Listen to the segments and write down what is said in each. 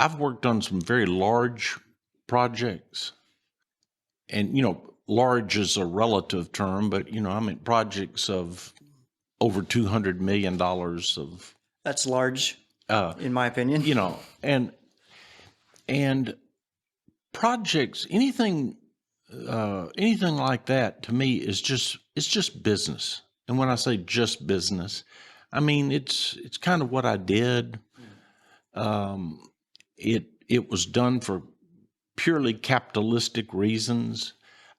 I've worked on some very large projects, and large is a relative term, but I mean projects of over $200 million of That's large, in my opinion. And projects, anything like that to me is just business. And when I say just business, I mean it's kind of what I did. It was done for purely capitalistic reasons.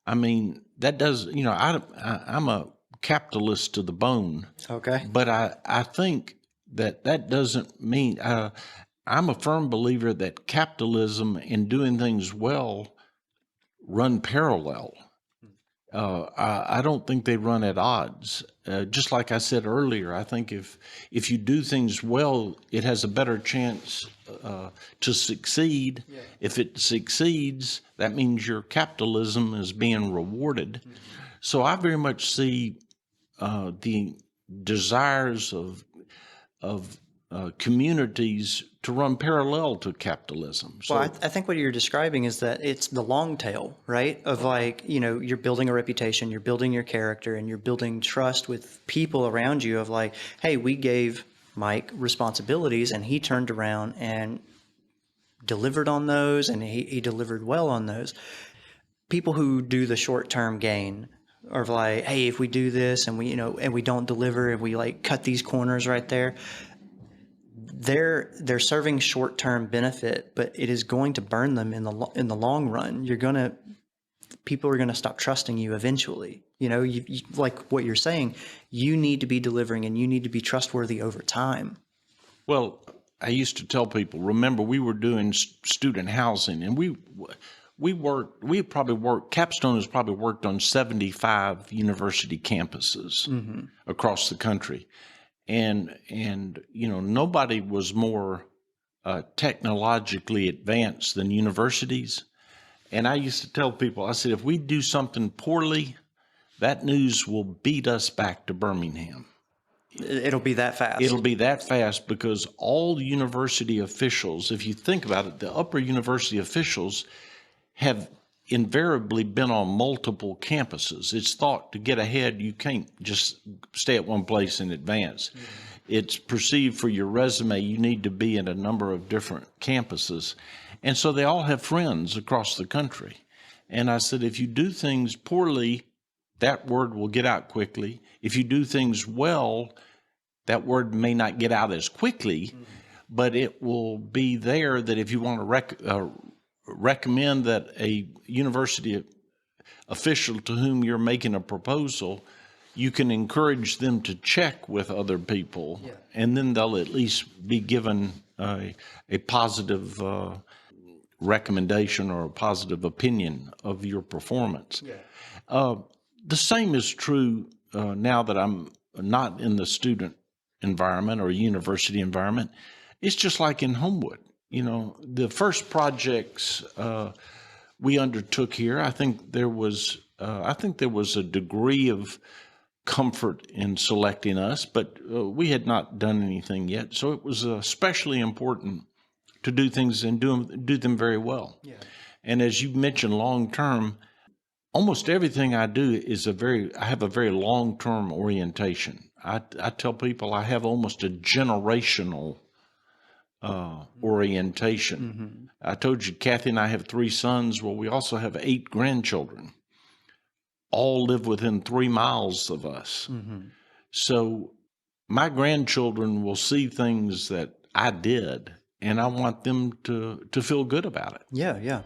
I mean, that does, I'm a capitalist to the bone. Okay. But I think that doesn't mean, I'm a firm believer that capitalism and doing things well run parallel. I don't think they run at odds. Just like I said earlier, I think if you do things well, it has a better chance to succeed. Yeah. If it succeeds, that means your capitalism is being rewarded. Mm-hmm. So I very much see the desires of communities to run parallel to capitalism. So, well, I think what you're describing is that it's the long tail, right? Of like, you're building a reputation, you're building your character, and you're building trust with people around you of like, hey, we gave Mike responsibilities and he turned around and delivered on those, and he delivered well on those. People who do the short-term gain or like, hey, if we do this and we don't deliver, and we like cut these corners right there, they're serving short-term benefit, but it is going to burn them in the long run. People are gonna stop trusting you eventually. You like what you're saying, you need to be delivering and you need to be trustworthy over time. Well, I used to tell people, remember we were doing student housing, and Capstone has probably worked on 75 university campuses mm-hmm. across the country. And nobody was more technologically advanced than universities. And I used to tell people, I said, if we do something poorly, that news will beat us back to Birmingham. It'll be that fast. It'll be that fast because all the university officials, if you think about it, the upper university officials have invariably been on multiple campuses. It's thought to get ahead, you can't just stay at one place and advance. Mm-hmm. It's perceived for your resume, you need to be in a number of different campuses. And so they all have friends across the country. And I said, if you do things poorly, that word will get out quickly. If you do things well, that word may not get out as quickly, mm-hmm. but it will be there that if you want to recommend that a university official to whom you're making a proposal, you can encourage them to check with other people, yeah. and then they'll at least be given a positive recommendation or a positive opinion of your performance. Yeah. The same is true now that I'm not in the student environment or university environment. It's just like in Homewood. The first projects we undertook here, I think there was a degree of comfort in selecting us, but we had not done anything yet. So it was especially important to do things and do them very well. Yeah. And as you mentioned, long term, almost everything I do I have a very long term orientation. I tell people I have almost a generational orientation. Mm-hmm. I told you, Kathy and I have 3 sons. Well, we also have 8 grandchildren. All live within 3 miles of us. Mm-hmm. So my grandchildren will see things that I did, and I want them to feel good about it. Yeah, yeah.